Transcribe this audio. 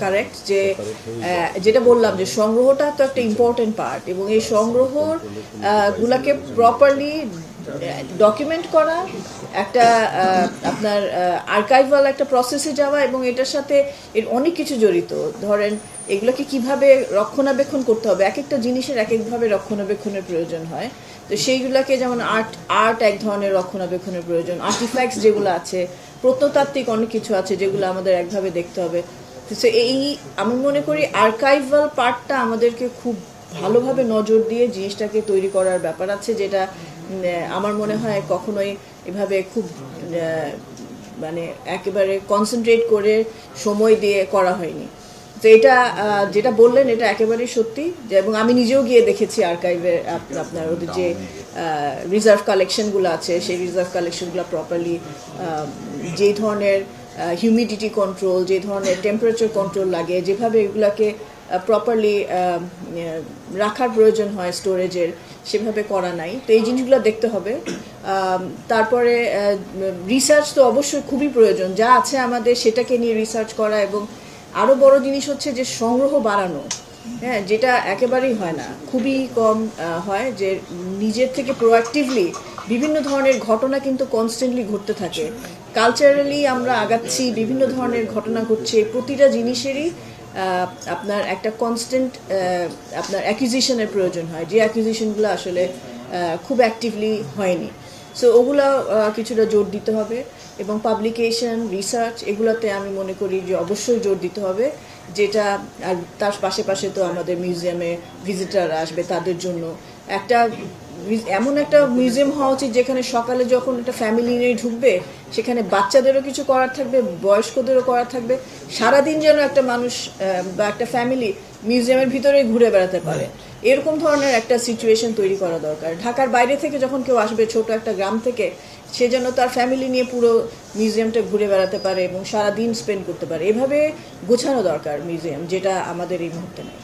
Correct যে যেটা বললাম যে সংগ্রহটা তো একটা ইম্পর্টেন্ট পার্ট এবং এই সংগ্রহর গুলাকে প্রপারলি ডকুমেন্ট করা একটা আপনার আর্কাইভাল একটা প্রসেসে যাওয়া এবং এটার সাথে এর অনেক কিছু জড়িত। ধরেন এগুলোকে কিভাবে রক্ষণাবেক্ষণ করতে হবে, এক একটা জিনিসের এক একভাবে রক্ষণাবেক্ষণের প্রয়োজন হয়। তো সেইগুলোকে যেমন আর্ট এক ধরনের রক্ষণাবেক্ষণের প্রয়োজন, আর্টিফ্যাক্টস যেগুলো আছে, প্রত্নতাত্ত্বিক অনেক কিছু আছে যেগুলো আমাদের একভাবে দেখতে হবে। এই আমি মনে করি আর্কাইভাল পার্টটা আমাদেরকে খুব ভালোভাবে নজর দিয়ে জিনিসটাকে তৈরি করার ব্যাপার আছে, যেটা আমার মনে হয় কখনোই এভাবে খুব মানে একেবারে কনসেন্ট্রেট করে সময় দিয়ে করা হয়নি। তো এটা যেটা বললেন এটা একেবারেই সত্যি, এবং আমি নিজেও গিয়ে দেখেছি আর্কাইভে আপনার ওদের যে রিজার্ভ কালেকশনগুলো আছে সেই রিজার্ভ কালেকশনগুলো প্রপারলি যে ধরনের হিউমিডিটি কন্ট্রোল, যে ধরনের টেম্পারেচার কন্ট্রোল লাগে, যেভাবে এগুলাকে প্রপারলি রাখার প্রয়োজন হয় স্টোরেজের, সেভাবে করা নাই। তো এই জিনিসগুলো দেখতে হবে। তারপরে রিসার্চ তো অবশ্যই খুবই প্রয়োজন, যা আছে আমাদের সেটাকে নিয়ে রিসার্চ করা, এবং আরও বড় জিনিস হচ্ছে যে সংগ্রহ বাড়ানো, হ্যাঁ, যেটা একেবারেই হয় না, খুবই কম হয়। যে নিজের থেকে প্রোঅ্যাক্টিভলি বিভিন্ন ধরনের ঘটনা কিন্তু কনস্ট্যান্টলি ঘটতে থাকে, কালচারালি আমরা আগাচ্ছি, বিভিন্ন ধরনের ঘটনা ঘটছে, প্রতিটা জিনিসেরই আপনার একটা কনস্ট্যান্ট আপনার অ্যাকুইজিশনের প্রয়োজন হয়, যে অ্যাকুইজিশনগুলো আসলে খুব অ্যাক্টিভলি হয়নি। সো ওগুলো কিছুটা জোর দিতে হবে, এবং পাবলিকেশন, রিসার্চ এগুলোতে আমি মনে করি যে অবশ্যই জোর দিতে হবে। যেটা আর তার পাশে তো আমাদের মিউজিয়ামে ভিজিটার আসবে, তাদের জন্য একটা এমন একটা মিউজিয়াম হওয়া উচিত যেখানে সকালে যখন একটা ফ্যামিলি নিয়ে ঢুকবে সেখানে বাচ্চাদেরও কিছু করার থাকবে, বয়স্কদেরও করার থাকবে, সারাদিন যেন একটা মানুষ বা একটা ফ্যামিলি মিউজিয়ামের ভিতরে ঘুরে বেড়াতে পারে, এরকম ধরনের একটা সিচুয়েশন তৈরি করা দরকার। ঢাকার বাইরে থেকে যখন কেউ আসবে, ছোট একটা গ্রাম থেকে, সে যেন তার ফ্যামিলি নিয়ে পুরো মিউজিয়ামটা ঘুরে বেড়াতে পারে এবং সারাদিন স্পেন্ড করতে পারে। এভাবে গোছানো দরকার মিউজিয়াম, যেটা আমাদের এই মুহূর্তে নেই।